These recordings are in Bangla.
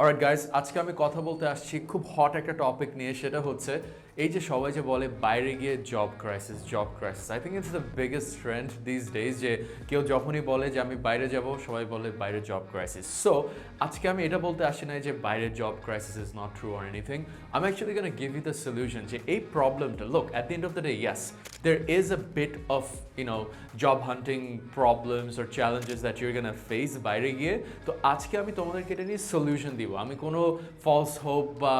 অলরাইট গাইস, আজকে আমি কথা বলতে আসছি খুব হট একটা টপিক নিয়ে। সেটা হচ্ছে এই যে সবাই যে বলে বাইরে গিয়ে job crisis. I think it's the biggest trend this days যে কেউ যখনই বলে যে আমি বাইরে যাব, সবাই বলে বাইরে জব ক্রাইসিস। সো আজকে আমি এটা বলতে আসি না যে বাইরে job crisis is not true or anything. আমি actually gonna give you the solution যে এই প্রবলেমটা, look, at the end of the day, yes, there is a bit of job hunting problems or challenges that you're gonna face বাইরে গিয়ে। তো আজকে আমি তোমাদেরকে এটা নিয়ে সলিউশন দিব। আমি কোনো ফলস হোপ বা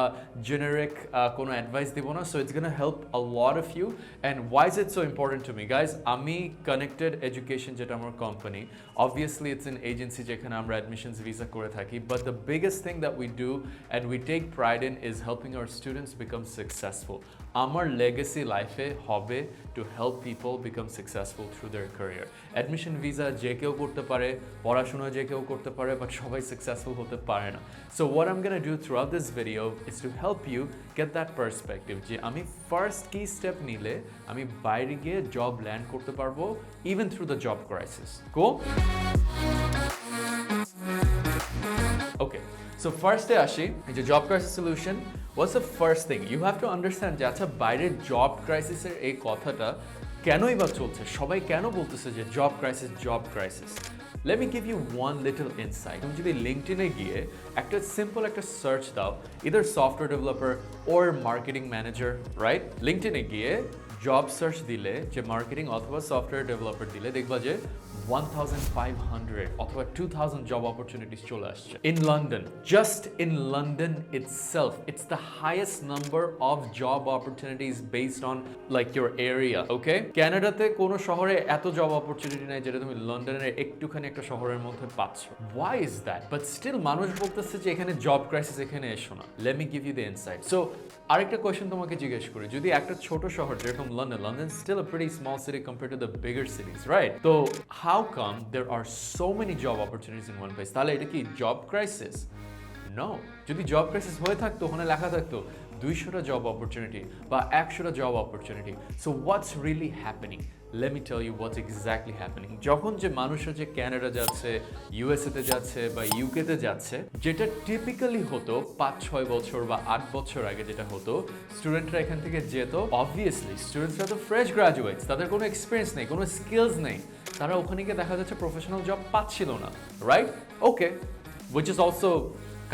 জেনারিক কোনো অ্যাডভাইস দিব না। So it's gonna help a lot of you. And why is it so important to me guys? আমি কানেক্টেড এডুকেশন, যেটা আমার company, obviously it's an agency যেখানে আমরা অ্যাডমিশনস ভিসা করে থাকি। But the biggest thing that we do and we take pride in is helping our students become successful. আমার লেগেসি লাইফে হবে to help people become successful through there career. Admission visa যে কেউ করতে পারে, পড়াশোনা যে কেউ করতে পারে, বাট সবাই সাকসেসফুল হতে পারে না। So what I am gonna do throughout this video is to help you get that perspective যে আমি ফার্স্ট কি স্টেপ নিলে আমি বাইরে গিয়ে জব ল্যান্ড করতে পারবো, even through the job crisis. Cool? Okay, so ফার্স্টে আসি যে job crisis solution. What's the first thing you have to understand যে আচ্ছা বাইরে জব ক্রাইসিসের এই কথাটা কেনই বা চলছে, সবাই কেন বলতেছে যে job crisis. Let me give you one little insight. তুমি যদি লিঙ্কডইনে গিয়ে একটা সিম্পল একটা সার্চ দাও, either software developer or marketing manager, right? লিঙ্কডইনে গিয়ে জব সার্চ দিলে, যে মার্কেটিং অথবা সফটওয়্যার ডেভেলপার দিলে, দেখবা যে 1500 অথবা 2000 জব অপরচুনিটিস চলে আসছে in London. Just in London itself it's the highest number of job opportunities based on like your area. Okay, কানাডাতে কোনো শহরে এত জব অপরচুনিটি নাই যেটা তুমি লন্ডনের একটুখানি একটা শহরের মধ্যে পাচ্ছ। Why is that? But still মানুষ বলতেছে যে এখানে জব ক্রাইসিস, এখানে এসো না। Let me give you the insight. So আরেকটা কোয়েশ্চেন তোমাকে জিজ্ঞেস করি, যদি একটা ছোট শহর যেরকম London still a pretty small city compared to the bigger cities, right? তো how come there are so many job opportunities in one place? তাহলে এটা কি জব ক্রাইসিস? নো। যদি জব ক্রাইসিস হয়ে থাকতো, ওখানে লেখা থাকতো 200টা জব অপরচুনিটি বা 100টা job opportunity. So what's really happening? Let me tell you what's exactly happening. যখন যে মানুষরা যে কানাডা যাচ্ছে, ইউএসএতে যাচ্ছে বা ইউকেতে যাচ্ছে, যেটা টিপিক্যালি হতো 5-6 বছর বা 8 বছর আগে যেটা হতো, স্টুডেন্টরা এখান থেকে যেত। অবভিয়াসলি স্টুডেন্টসরা তো ফ্রেশ গ্রাজুয়েটস, তাদের কোনো এক্সপিরিয়েন্স নেই, কোনো স্কিলস নেই, তারা ওখানে গিয়ে দেখা যাচ্ছে প্রফেশনাল জব পাচ্ছিল না, right? Okay, which is also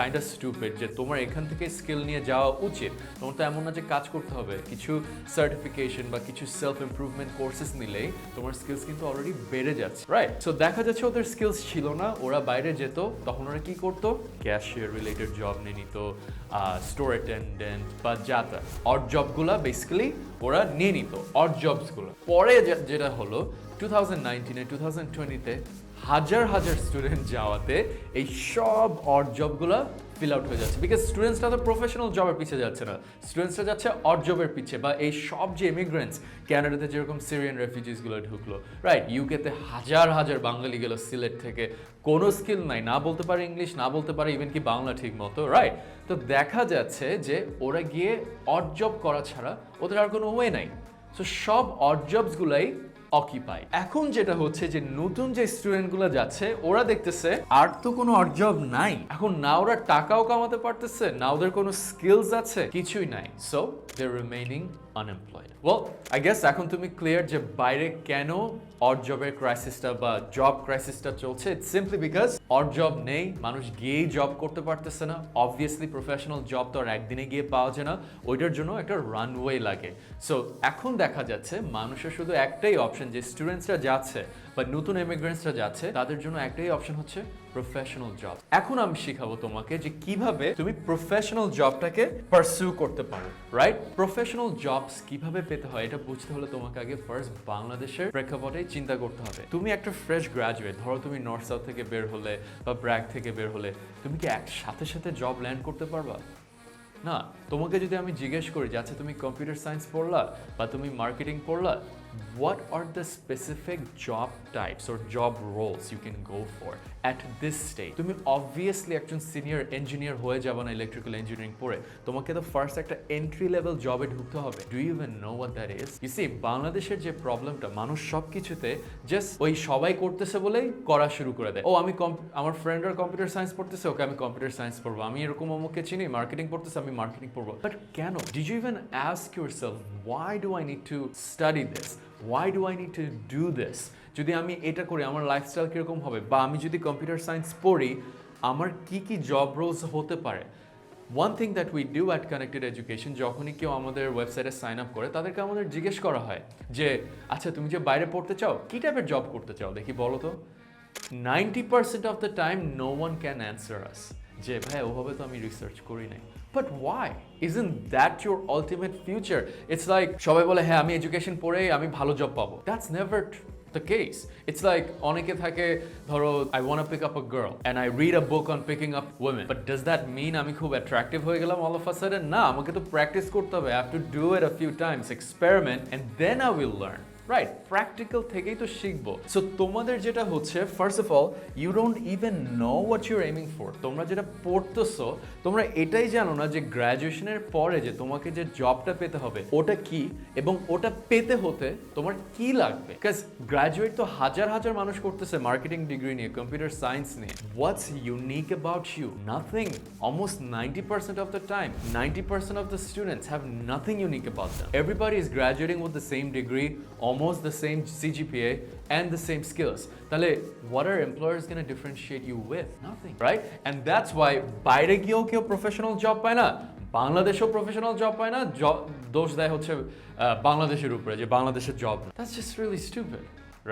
kind of stupid যে তোমার এখান থেকে স্কিল নিয়ে যাওয়া উচিত। তোমার তো এমন না যে কাজ করতে হবে, কিছু সার্টিফিকেশন বা কিছু সেলফ ইমপ্রুভমেন্ট কোর্সেস নিলেই তোমার স্কিলস কিন্তু অলরেডি বেড়ে যাচ্ছে, রাইট? সো দেখা যাচ্ছে ওদের স্কিলস ছিল না, ওরা বাইরে যেত, তখন ওরা কি করতো? ক্যাশিয়ার রিলেটেড জব নিয়ে নিত, স্টোর অ্যাটেন্ডেন্ট বা যাতা অড জবগুলা বেসিক্যালি ওরা নিয়ে নিত, অড জবসগুলো। পরে যেটা হলো 2019-এ 2020-তে হাজার স্টুডেন্ট যাওয়াতে এই সব অড জবগুলো ফিল আউট হয়ে যাচ্ছে, বিকজ স্টুডেন্টসরা তো প্রফেশনাল জবের পিছিয়ে যাচ্ছে না, স্টুডেন্টসরা যাচ্ছে অড জবের পিছিয়ে। বা এই সব যে ইমিগ্রেন্টস, ক্যানাডাতে যেরকম সিরিয়ান রেফিউজিসগুলো ঢুকলো, রাইট? ইউকেতে হাজার বাঙালি গেল সিলেট থেকে, কোনো স্কিল নাই, না বলতে পারে ইংলিশ, না বলতে পারে ইভেন কি বাংলা ঠিক মতো, রাইট? তো দেখা যাচ্ছে যে ওরা গিয়ে অড জব করা ছাড়া ওদের আর কোনো ওয়ে নাই। সো সব অড জবসগুলাই অকিপাই। এখন যেটা হচ্ছে যে নতুন যে স্টুডেন্টগুলো যাচ্ছে, ওরা দেখতেছে আর তো কোনো অড জব নাই, এখন না ওরা টাকাও কামাতে পারতেছে, না ওদের কোনো স্কিলস আছে, কিছুই নাই। So they are remaining unemployed. Well, I guess এখন তুমি ক্লিয়ার যে বাইরে কেন অড জবের ক্রাইসিসটা বা জব ক্রাইসিসটা চলছে। It's simply because odd job নেই, মানুষ গিয়েই জব করতে পারতেছে না। অবভিয়াসলি প্রফেশনাল জব তো আর একদিনে গিয়ে পাওয়া যায় না, ওইটার জন্য একটা রানওয়ে লাগে। সো এখন দেখা যাচ্ছে মানুষের শুধু একটাই অপশন, যে স্টুডেন্টসরা যাচ্ছে বা নতুন ইমিগ্রেন্টসরা যাচ্ছে, তাদের জন্য একটাই অপশন হচ্ছে প্রফেশনাল জব। এখন আমি শিখাবো তোমাকে যে কিভাবে তুমি প্রফেশনাল জবটাকে পারসিউ করতে পারো, রাইট? প্রফেশনাল জবস কিভাবে পেতে হয় এটা বুঝতে হলে তোমাকে আগে ফার্স্ট বাংলাদেশের প্রেক্ষাপটে চিন্তা করতে হবে। তুমি একটা ফ্রেশ গ্রাজুয়েট, ধরো তুমি নর্থ সাউথ থেকে বের হলে বা ব্র্যাক থেকে বের হলে, তুমি কি সাথে জব ল্যান্ড করতে পারবা? না। তোমাকে যদি আমি জিজ্ঞেস করি যে আচ্ছা তুমি কম্পিউটার সায়েন্স পড়লা বা তুমি marketing পড়লা, what are the specific job types or job roles you can go for at this stage? তুমি obviously একজন সিনিয়র ইঞ্জিনিয়ার হয়ে যাবে না ইলেকট্রিক্যাল ইঞ্জিনিয়ারিং পড়ে, তোমাকে তো ফার্স্ট একটা এন্ট্রি লেভেল জবে ঢুকতে হবে। Do you even know what that is? You see, বাংলাদেশের যে প্রবলেমটা, মানুষ সব কিছুতে জাস্ট ওই সবাই করতেছে বলেই করা শুরু করে দেয়। ও আমি আমার ফ্রেন্ডরা কম্পিউটার সায়েন্স পড়তেছে, ওকে আমি কম্পিউটার সায়েন্স পড়বো। আমি এরকম অমুককে চিনি মার্কেটিং পড়তেছে, আমি মার্কেটিং পড়বো। বাট কেন? Did you even ask yourself, why do I need to study this? Why do I need to do this? যদি আমি এটা করি আমার লাইফস্টাইল কিরকম হবে, বা আমি যদি কম্পিউটার সায়েন্স পড়ি আমার কি কি জব রোলস হতে পারে। One thing that we do at Connected Education, যখনই কেউ আমাদের ওয়েবসাইটে সাইন আপ করে তাদেরকে আমাদের জিজ্ঞেস করা হয় যে আচ্ছা তুমি যে বাইরে পড়তে চাও কি টাইপের জব করতে চাও দেখি বলো তো। 90% of the time no one can answer us যে ভাই ওভাবে তো আমি রিসার্চ করি নাই। But why? Isn't that your ultimate future? It's like সবাই বলে হ্যাঁ আমি এডুকেশন পড়েই আমি ভালো জব পাবো। That's never the case. It's like অনেকে থাকে ধরো I want to pick up a girl and I read a book on picking up women. But does that mean আমি খুব attractive হয়ে গেলাম all of a sudden? না, আমাকে তো প্র্যাকটিস করতে হবে। I have to do it a few times, experiment, and then I will learn. Right, practical থেকেই তো শিখবো। সো তোমাদের যেটা হচ্ছে, first of all you don't even know what you're aiming for. তোমরা যেটা পড়তেছো তোমরা এটাই জানো না যে গ্র্যাজুয়েশনের পরে যে তোমাকে যে জবটা পেতে হবে ওটা কি, এবং ওটা পেতে হতে তোমার কি লাগবে। বিকজ গ্র্যাজুয়েট তো হাজার হাজার মানুষ করতেছে মার্কেটিং ডিগ্রি নিয়ে, কম্পিউটার সায়েন্স নিয়ে। What's unique about you? Nothing. Almost 90% of the time, 90% of the students have nothing unique about them. Everybody is graduating with the same degree, almost the same CGPA and the same skills. তাহলে what are employers going to differentiate you with? Nothing, right? And that's why বাইরে গিয়েও কেউ প্রফেশনাল জব পায় না, বাংলাদেশেও প্রফেশনাল জব পায় না, দোষ দেয় হচ্ছে বাংলাদেশের উপরে যে বাংলাদেশের জব না। That's just really stupid,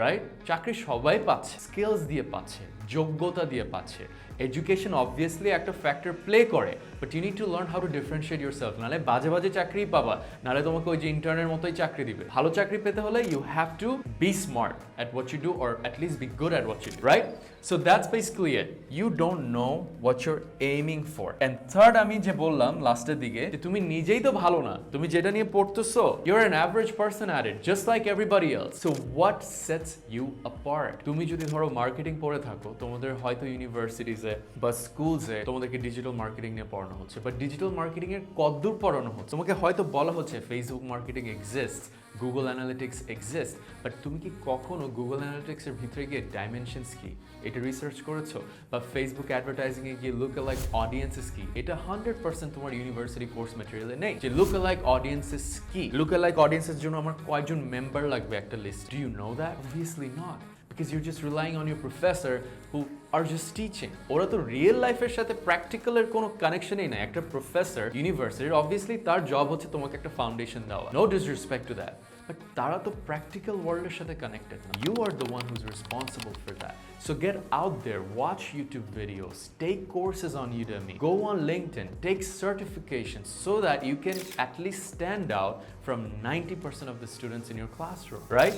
right? চাকরি সবাই পাচ্ছে, স্কিলস দিয়ে পাচ্ছে, যোগ্যতা দিয়ে পাচ্ছে। এডুকেশন অবভিয়াসলি একটা ফ্যাক্টর প্লে করে, but you need to learn how to differentiate yourself. নাহলে বাজে বাজে চাকরি পাবা, নাহলে তোমাকে ওই যে ইন্টার্নের মতোই চাকরি দিবে। ভালো চাকরি পেতে হলে you have to be smart at what you do, or at least be good at what you do, right? So that's basically it. You don't know what you're aiming for. And third, আমি যে বললাম লাস্টের দিকে যে তুমি নিজেই তো ভালো না, তুমি যেটা নিয়ে পড়তেছো you are an average person at it, just like everybody else. So what sets you apart? তুমি যদি ধরো মার্কেটিং পড়ে থাকো, তোমাদের হয়তো ইউনিভার্সিটিজে বা স্কুলসে তোমাদেরকে ডিজিটাল মার্কেটিং নিয়ে পড়ানো হচ্ছে, বাট ডিজিটাল মার্কেটিং এর কতদূর পড়ানো হচ্ছে? তোমাকে হয়তো বলা হচ্ছে Facebook marketing exist, Google analytics exist, but তুমি কি কখনো গুগল অ্যানালিটিক্স এর ভিতরে গিয়ে ডাইমেনশনস কি এটা রিসার্চ করেছো? বা ফেসবুক অ্যাডভার্টাইজিং এ গিয়ে লুক অ্যালাইক অডিয়েন্সেস কি? এটা 100% তোমার ইউনিভার্সিটি কোর্স ম্যাটেরিয়ালে নেই যে লুক অ্যালাইক অডিয়েন্সেস কি। লুক অ্যালাইক অডিয়েন্সের জন্য আমার কয়জন মেম্বার লাগবে একটা list? Do you know that? Obviously not, because you're just relying on your professor who are just teaching. ওরা তো রিয়েল লাইফের সাথে প্র্যাকটিক্যালের কোনো কানেকশনই নাই। একটা প্রফেসর ইউনিভার্সিটির অবভিয়াসলি তার জব হচ্ছে তোমাকে একটা ফাউন্ডেশন দেওয়া, no disrespect to that, but তারা তো প্র্যাকটিক্যাল ওয়ার্ল্ডের সাথে কানেক্টেড না। You are the one who's responsible for that. So get out there, watch YouTube videos, take courses on Udemy, go on LinkedIn, take certifications so that you can at least stand out from 90% of the students in your classroom, right?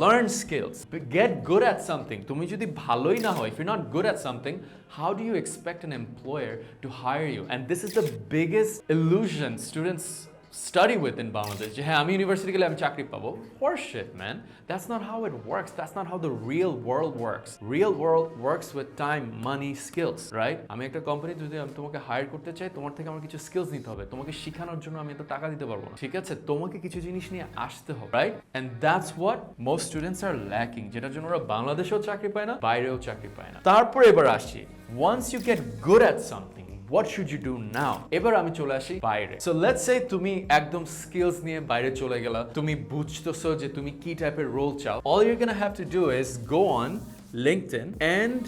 Learn skills, get good at something. তুমি যদি ভালোই না হয়, if you're not good at something, how do you expect an employer to hire you? And this is the biggest illusion students study with in Bangladesh. যে হ্যাঁ আমি ইউনিভার্সিটি গেলে আমি চাকরি পাবো। Horseshit, man. That's not how it works. That's not how the real world works. Real world works with time, money, skills, right? আমি একটা কোম্পানি যদি আমি তোমাকে হায়ার করতে চাই, তোমার থেকে আমার কিছু স্কিলস নিতে হবে, তোমাকে শেখানোর জন্য আমি এত টাকা দিতে পারবো না, ঠিক আছে? তোমাকে কিছু জিনিস নিয়ে আসতে হবে, right? And that's what most students are lacking, যেটার জন্য ওরা বাংলাদেশেও চাকরি পায় না, বাইরেও চাকরি পায় না। তারপর এবার আসি, once you get good at something, what should you do now? এবার আমি চলে আসি বাইরে। So let's say তুমি একদম স্কিলস নিয়ে বাইরে চলে গেলা, তুমি বুঝতেছো যে তুমি কি টাইপের রোল চাও। All you're gonna have to do is go on LinkedIn and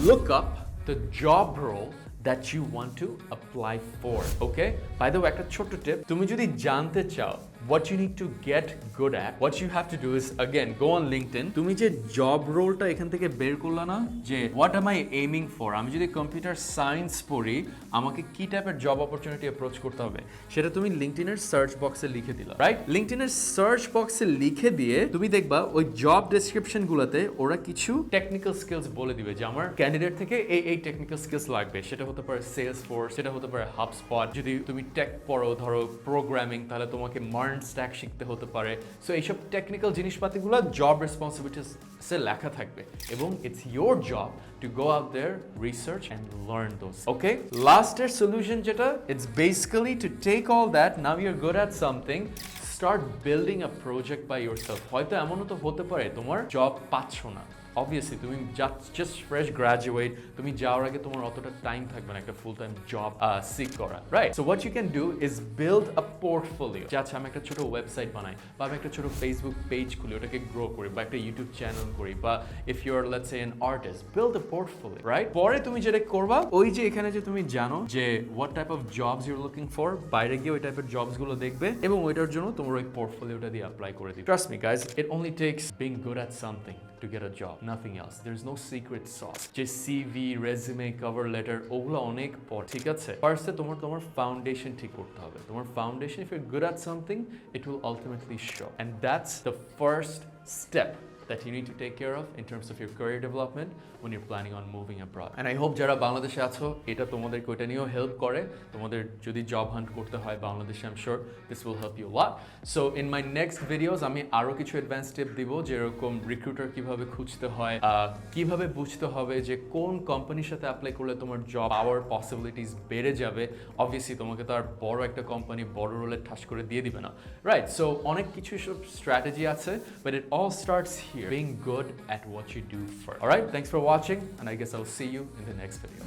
look up the job role that you want to apply for, okay? By the way, একটা ছোট্ট টিপ, তুমি যদি জানতে চাও what you need to get good at, what you have to do is again go on LinkedIn. তুমি যে জব রোলটা এখান থেকে বের করলা না, যে what am I aiming for, আমি যদি কম্পিউটার সায়েন্স পড়ি আমাকে কি টাইপের জব অপরচুনিটি অ্যাপ্রোচ করতে হবে, সেটা তুমি লিঙ্কডইন এর সার্চ বক্সে লিখে দিলা, রাইট? লিঙ্কডইন এর সার্চ বক্সে লিখে দিয়ে তুমি দেখবা ওই জব ডেসক্রিপশন গুলাতে ওরা কিছু টেকনিক্যাল স্কিলস বলে দিবে যে আমার ক্যান্ডিডেট থেকে এই টেকনিক্যাল স্কিলস লাগবে। সেটা হতে পারে Salesforce, সেটা হতে পারে HubSpot। যদি তুমি টেক পড়ো, ধরো প্রোগ্রামিং, তাহলে তোমাকে MERN স্ট্যাক শিখতে হতে পারে। সো এইসব টেকনিক্যাল জিনিসপাতিগুলো জব রেসপন্সিবিলিটিসে লেখা থাকবে এবং it's your job to go out there, research and learn those. Okay, লাস্টের সলিউশন যেটা, it's basically to take all that, now you are good at something, start building a project by yourself. হয়তো এমনও তো হতে পারে তোমার জব পাচ্ছ না, obviously তুমি just fresh graduate, তুমি যাওয়ার আগে তোমার অতটা টাইম থাকবে না একটা ফুল টাইম জব সিক করা, right? So what you can do is build a portfolio. আচ্ছা, আমি একটা ছোট ওয়েবসাইট বানাই, বা আমি একটা ছোট ফেসবুক পেজ খুলি, ওটাকে গ্রো করি, বা একটা ইউটিউব চ্যানেল করি, বা if you are let's say an artist, build a portfolio, right? পরে তুমি যেটা করবা, ওই যে এখানে যে তুমি জানো যে what type of jobs you are looking for, বাইরে গিয়ে ওই টাইপের জবস গুলো দেখবে এবং ওইটার জন্য তোমার ওই পোর্টফোলিওটা দিয়ে অ্যাপ্লাই করে দিবে। Trust me guys, it only tax being good at something to get a job, nothing else. There's no secret sauce. যে সিভি, রেজিউমে, কভার লেটার, ওগুলো অনেক পর, ঠিক আছে? ফার্স্টে তোমার ফাউন্ডেশন ঠিক করতে হবে। তোমার foundation, if you're good at something, it will ultimately show. And that's the first step that you need to take care of in terms of your career development when you're planning on moving abroad. And I hope যারা বাংলাদেশে আছো, এটা তোমাদেরকে ওইটা নিয়েও হেল্প করে। তোমাদের যদি জব হান্ট করতে হয় বাংলাদেশে, I'm sure this will help you a lot. So in my next videos আমি আরো কিছু অ্যাডভান্স টিপ দিব, যেরকম রিক্রুটার কিভাবে খুঁজতে হয়, কিভাবে বুঝতে হবে যে কোন কোম্পানির সাথে অ্যাপ্লাই করলে তোমার জব পাওয়ার পসিবিলিটিস বেড়ে যাবে। অবভিয়াসলি তোমাকে তো আর বড় একটা কোম্পানি বড় রোলে ঠাস করে দিয়ে দিবে না, রাইট? সো অনেক কিছু সব স্ট্র্যাটেজি আছে, but it all starts here, being good at what you do first. All right, thanks for watching, and I guess I'll see you in the next video.